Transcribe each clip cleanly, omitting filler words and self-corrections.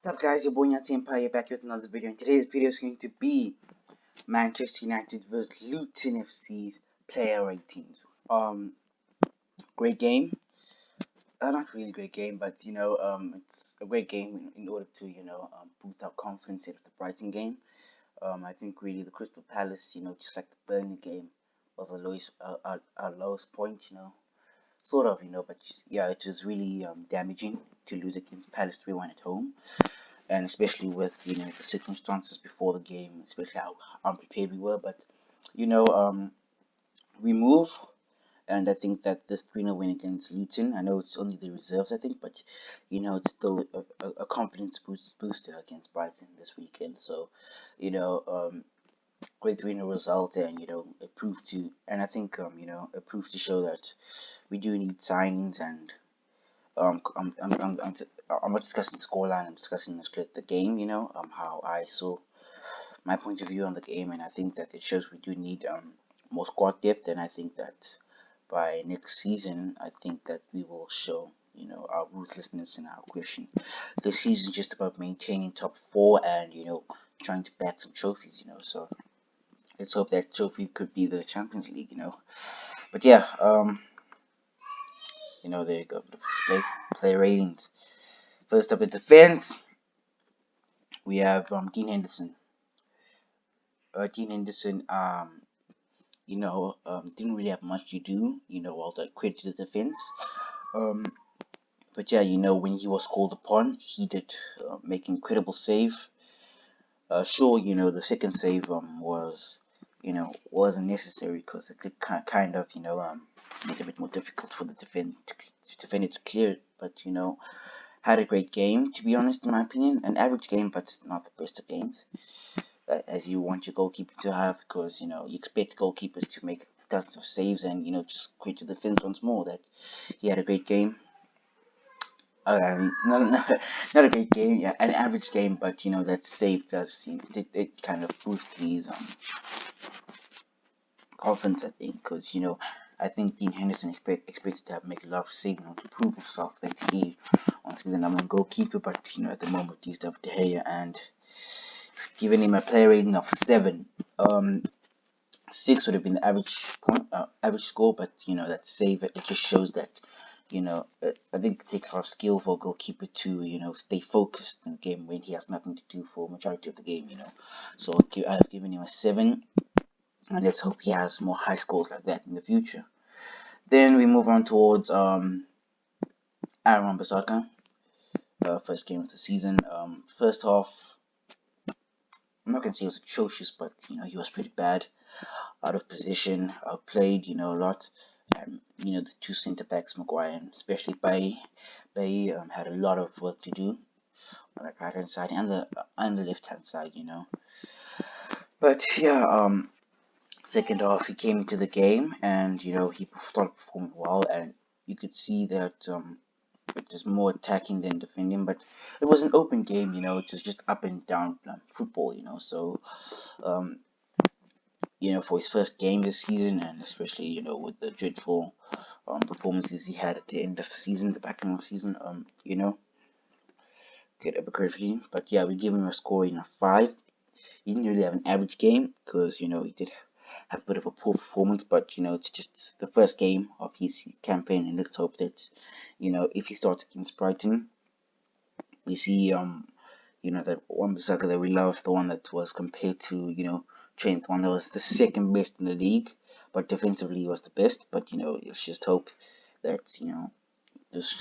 What's up guys, your boy Nyati Empire back with another video, and today's video is going to be Manchester United vs Luton FC's player ratings. Great game. Not really great game, but it's a great game in order to boost our confidence ahead of the Brighton game. I think really the Crystal Palace, just like the Burnley game, was our lowest point, sort of, but yeah, it was really damaging to lose against Palace 3-1 at home. And especially with the circumstances before the game, especially how unprepared we were. But we move, and I think that this 3-0 win against Luton, I know it's only the reserves, I think, but it's still a confidence booster against Brighton this weekend. So great 3-0 result, and it proved to, and I think it proved to show that we do need signings. And I'm not discussing the scoreline. I'm discussing the game. How I saw my point of view on the game, and I think that it shows we do need more squad depth. And I think that by next season, I think that we will show our ruthlessness and our aggression. This season is just about maintaining top four and trying to bag some trophies. So let's hope that trophy could be the Champions League. But yeah, there you go. Play ratings. First up in defense, we have Dean Henderson. Dean Henderson, didn't really have much to do, all the credit to the defense. But yeah, when he was called upon, he did make incredible save. Sure, the second save wasn't necessary because it did kind of make it a bit more difficult for the defender to clear it. But had a great game, to be honest, in my opinion. An average game, but not the best of games, as you want your goalkeeper to have, because you expect goalkeepers to make dozens of saves and just create the defense once more. That he had a great game. Not a great game, yeah, an average game, but that save does it kind of boosts his confidence, I think, because I think Dean Henderson expected to make a lot of saving to prove himself that he wants to be the number one goalkeeper. But at the moment he's De Gea, and giving him a player rating of 7. 6 would have been the average score, but that save, it just shows that I think it takes a lot of skill for a goalkeeper to stay focused in the game when he has nothing to do for majority of the game. So I've given him a 7. And let's hope he has more high scores like that in the future. Then we move on towards Aaron Wan-Bissaka. First game of the season. First half, I'm not going to say it was atrocious, but he was pretty bad. Out of position, outplayed, a lot. The two centre backs, Maguire and especially Bailly, had a lot of work to do on the right hand side and the left hand side, But yeah, second half he came into the game, and he started performing well, and you could see that it was more attacking than defending. But it was an open game, it was just up and down football, so for his first game this season, and especially with the dreadful performances he had at the end of the season, the back end of the season, get a bit for him. But yeah, we give him a scoring of 5. He didn't really have an average game because he did have a bit of a poor performance, but it's just the first game of his campaign, and let's hope that if he starts against Brighton, we see that Wan-Bissaka that we love, the one that was compared to Trent, one that was the second best in the league, but defensively he was the best. But let's just hope that this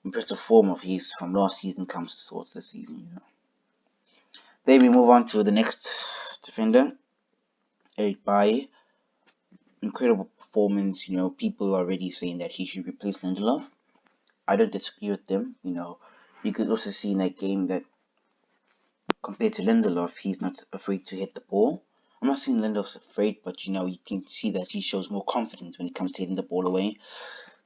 impressive form of his from last season comes towards this season. Then we move on to the next defender, Eric Bailly. Incredible performance. People are already saying that he should replace Lindelof. I don't disagree with them. You could also see in that game that compared to Lindelof, he's not afraid to hit the ball. I'm not saying Lindelof's afraid, but you can see that he shows more confidence when it comes to hitting the ball away.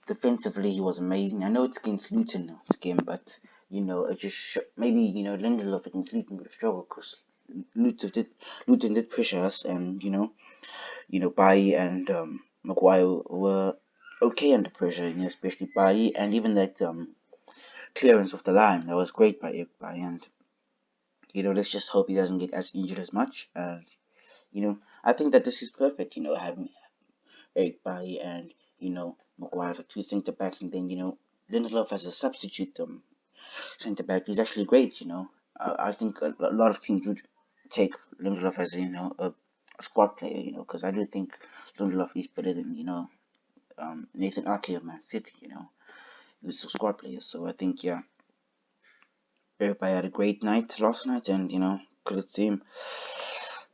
Defensively, he was amazing. I know it's against Luton, this game, but it just maybe Lindelof against Luton would have struggled because Luton did pressure us, and Bailly and Maguire were okay under pressure, especially Bailly, and even that clearance of the line. That was great by Ekpai, and let's just hope he doesn't get as injured as much. And I think that this is perfect. Having Ekpai and Maguire as two centre backs, and then Lindelof as a substitute centre back is actually great. I think a lot of teams would take Lindelof as a squad player. Because I do think Lindelof is better than Nathan Ake of Man City. He was a squad player, so I think everybody had a great night last night, and credit to him.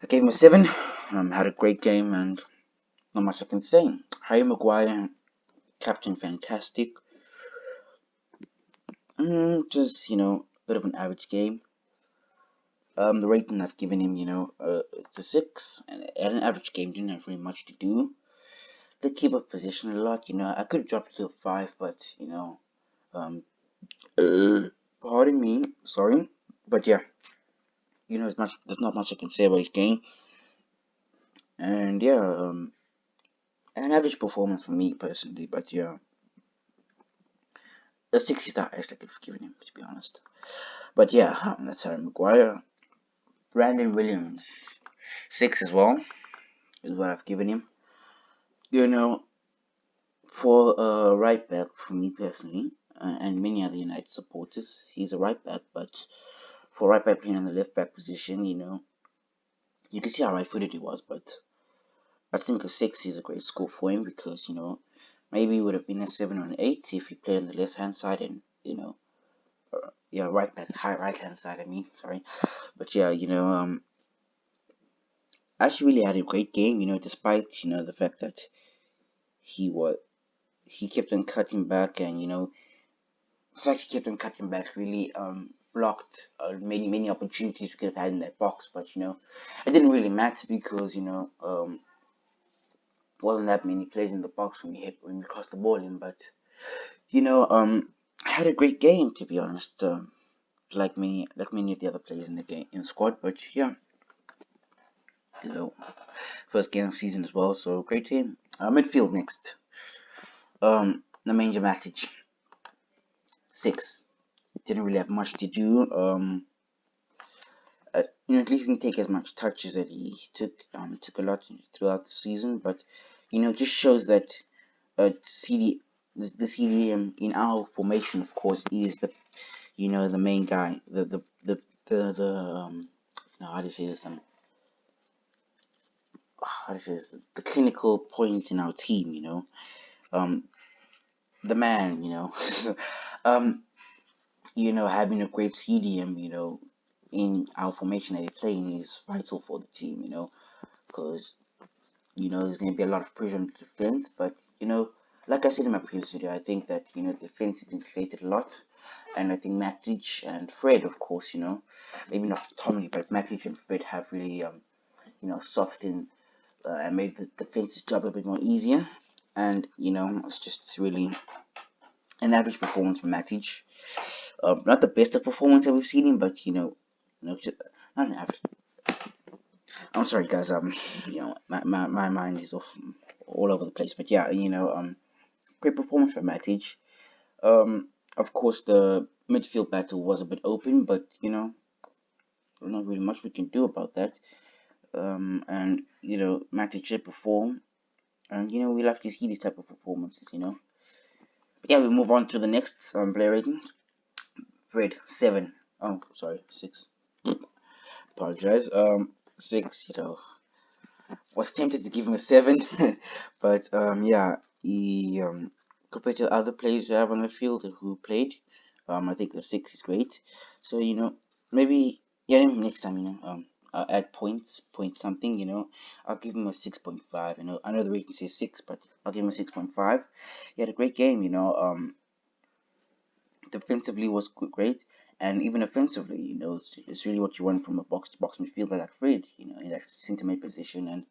I gave him a 7. Had a great game, and not much I can say. Harry Maguire, captain, fantastic. Just bit of an average game. The rating I've given him, it's a 6, and at an average game, didn't have really much to do. They keep up position a lot, I could drop it to a 5, but pardon me, sorry, but yeah, there's not much I can say about his game, and yeah, an average performance for me personally, but yeah, a 6 is the highest I could have given him, to be honest. But yeah, that's Harry Maguire. Brandon Williams, 6 as well, is what I've given him. For a right back, for me personally, and many other United supporters, he's a right back, but for right back playing in the left back position, you can see how right footed he was, but I think a 6 is a great score for him because, maybe it would have been a 7 or an 8 if he played on the left hand side and, right back, high right hand side, sorry. But yeah, actually really had a great game, despite, the fact that he kept on cutting back, and, the fact he kept on cutting back really blocked many opportunities we could have had in that box, but, it didn't really matter because, wasn't that many plays in the box when we crossed the ball in, but I had a great game, to be honest. Like many of the other players in the game in the squad, but yeah, first game of the season as well, so great team. Midfield next. Nemanja Matic, 6. Didn't really have much to do. At least didn't take as much touches that he took. Took a lot throughout the season, but just shows that CD the CDM in our formation, of course, is the main guy, how do you say this? The clinical point in our team. The man. Having a great CDM, in our formation that they play in is vital for the team. Because there's going to be a lot of pressure on the defense, but like I said in my previous video, I think that the defense has been slated a lot, and I think Matic and Fred, of course, maybe not Tommy, but Matic and Fred have really softened and made the defense's job a bit more easier, and it's just really an average performance from Matic. Not the best of performance that we've seen him, but not an average. I'm sorry, guys. My mind is off all over the place. But yeah, great performance from Matic. Of course, the midfield battle was a bit open, but not really much we can do about that. And Matic did perform, and we love to see these type of performances. But yeah, we move on to the next player rating. Fred, 7. Oh, sorry, 6. Apologize. 6. Was tempted to give him a 7, but yeah, he compared to other players who have on the field who played, I think the 6 is great. So maybe next time I'll add point something. I'll give him a 6.5. I know the rating says 6, but I'll give him a 6.5. He had a great game. Defensively was great. And even offensively, it's really what you want from a box-to-box midfielder like Fred, in that centre mid position, and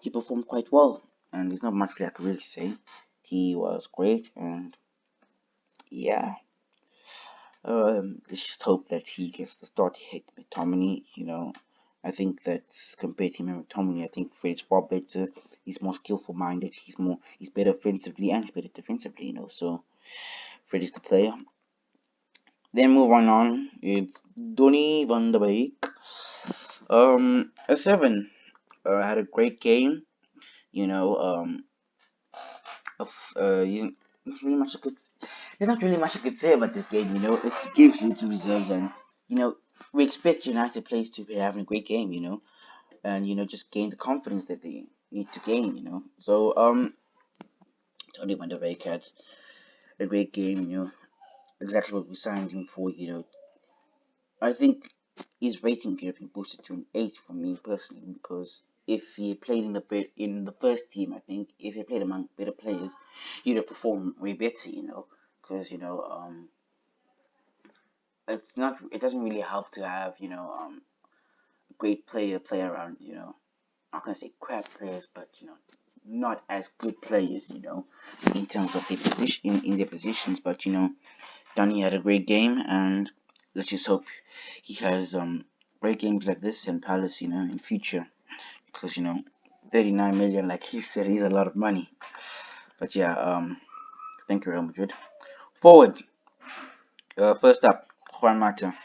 he performed quite well. And there's not much I can really say. He was great, and yeah, let's just hope that he gets the start he hit with McTominay. I think that compared to him and McTominay, I think Fred's far better. He's more skillful minded. He's better offensively and he's better defensively. So Fred is the player. Then move on. It's Donny van der Beek. A 7. Had a great game. You know, of there's really much I could. There's not really much I could say about this game. It's against Luton reserves, and you know we expect United players to be having a great game. And just gain the confidence that they need to gain. So Tony Van der Beek had a great game. Exactly what we signed him for. I think his rating could have been boosted to an 8 for me personally, because if he played in the first team, I think if he played among better players, he'd have performed way better. Because it doesn't really help to have a great player play around. I'm not gonna say crap players, but not as good players. In terms of their position in their positions, but Donny had a great game, and let's just hope he has great games like this in Palace, in future, because 39 million, like he said, is a lot of money. But yeah, thank you, Real Madrid. Forward, first up, Juan Mata.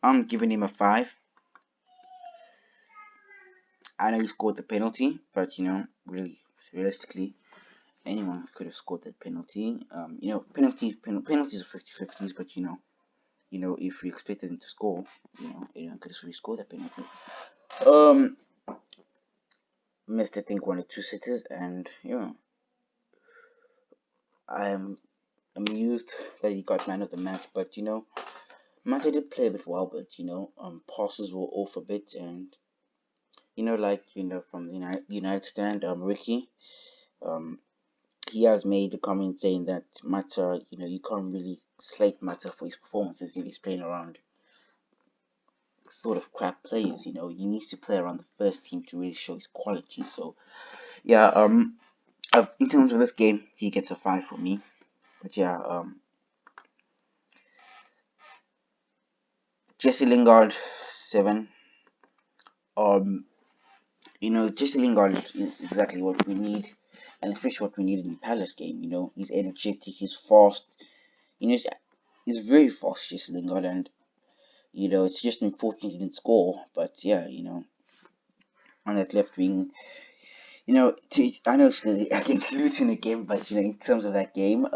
I'm giving him a 5. I know he scored the penalty, but really, realistically, anyone could have scored that penalty. Penalties are 50-50s, but if we expected him to score, anyone could have really scored that penalty. Missed I think 1 or 2 sitters, and I'm amused that he got man of the match. But Mata did play a bit well, but passes were off a bit, and from the United stand, Ricky, um, he has made a comment saying that Mata, you can't really slate Mata for his performances if he's playing around sort of crap players. He needs to play around the first team to really show his quality. So yeah, in terms of this game, he gets a 5 for me. But yeah, Jesse Lingard 7. Jesse Lingard is exactly what we need, and especially what we need in the Palace game. He's energetic, he's fast. He's very fast, Jesse Lingard, and it's just unfortunate he didn't score. But yeah, on that left wing, I know it's against Luton again, but in terms of that game,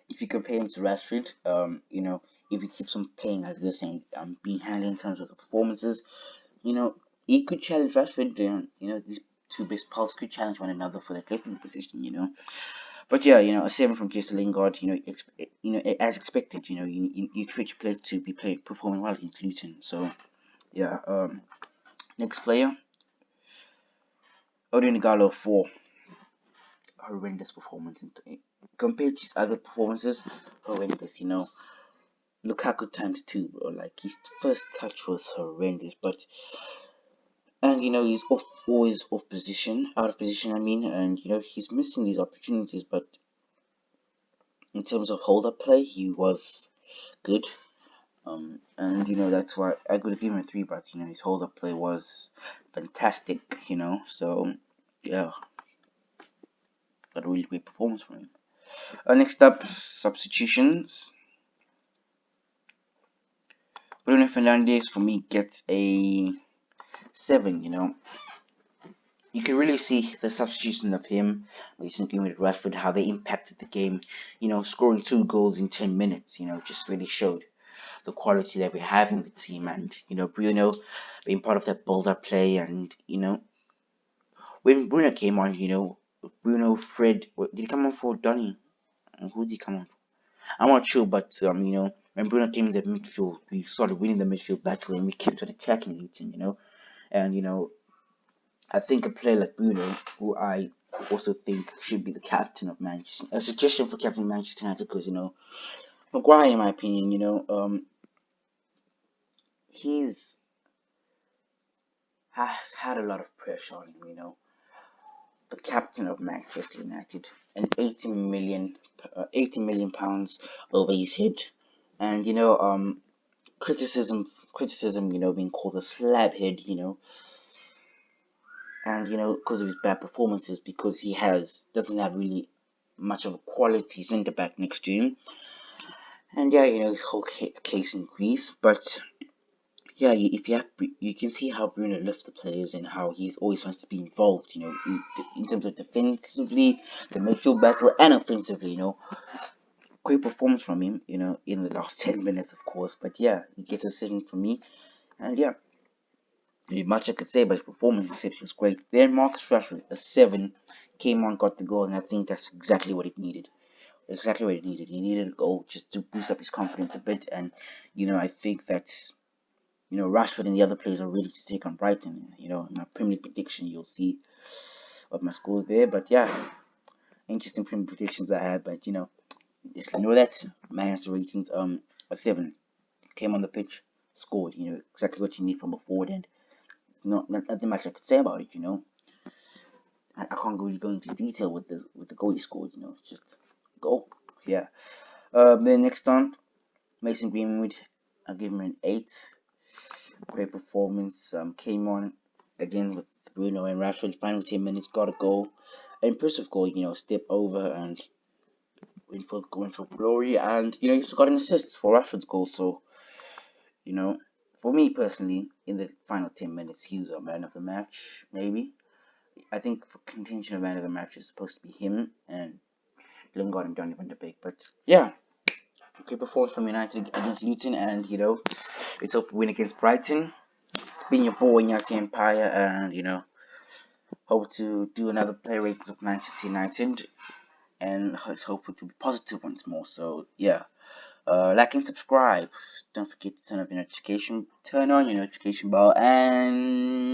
if you compare him to Rashford, if he keeps on playing like this and being handled in terms of the performances, he could challenge Rashford. These two best pals could challenge one another for that left wing position. But yeah, a 7 from Jesse Lingard. As expected. You expect your player to be performing well against Luton. So yeah, next player, Odin Gallo 4. Horrendous performance compared to his other performances. Horrendous. Lukaku times 2, bro. Like his first touch was horrendous, and he's always out of position. I mean, and he's missing these opportunities. But in terms of hold up play, he was good. And that's why I could give him a 3. But his hold up play was fantastic. So yeah, got a really great performance from him. Next up, substitutions. Bruno Fernandes for me gets a 7. You can really see the substitution of him recently with Rashford, how they impacted the game. Scoring 2 goals in 10 minutes. Just really showed the quality that we have in the team, and Bruno being part of that build-up play, and when Bruno came on, Bruno, Fred, did he come on for Donny? Who did he come on for? I'm not sure, but when Bruno came in the midfield, we started winning the midfield battle, and we kept on attacking Luton. And I think a player like Bruno, who I also think should be the captain of Manchester, a suggestion for captain of Manchester United, because Maguire, in my opinion, he's has had a lot of pressure on him. The captain of Manchester United, and 80 million pounds over his head, and criticism, being called a slab head, and because of his bad performances, because doesn't have really much of a quality centre back next to him, And yeah, his whole case in Greece. But yeah, if you have, you can see how Bruno lifts the players and how he always wants to be involved. In terms of defensively, the midfield battle, and offensively. Great performance from him. In the last 10 minutes, of course. But yeah, he gets a decision from me, and yeah, not much I could say about his performance except he was great. Then Marcus Rashford, a 7, came on, got the goal, and I think that's exactly what it needed. Exactly what it needed. He needed a goal just to boost up his confidence a bit, and I think that Rashford and the other players are ready to take on Brighton. In my Premier League prediction, you'll see what my scores there. But yeah, interesting Premier predictions I had. But just know that Manchester ratings a 7, came on the pitch, scored. Exactly what you need from a forward, and it's nothing much I could say about it. I can't really go into detail with the goal he scored. It's just goal. Yeah. Then next on, Mason Greenwood, I give him an 8. Great performance. Came on again with Bruno and Rashford. Final 10 minutes, got a goal. Impressive goal. Step over and went for glory. And he's got an assist for Rashford's goal. So you know, for me personally, in the final 10 minutes, he's a man of the match. Maybe I think for contention of man of the match is supposed to be him and Lingard and Donny van de Beek. But yeah, great performance from United against Luton, and it's hope to win against Brighton. It's been your boy Nyati Empire, and hope to do another play ratings of Manchester United, and let's hope it will be positive once more. So yeah, like and subscribe. Don't forget to turn on your notification bell, and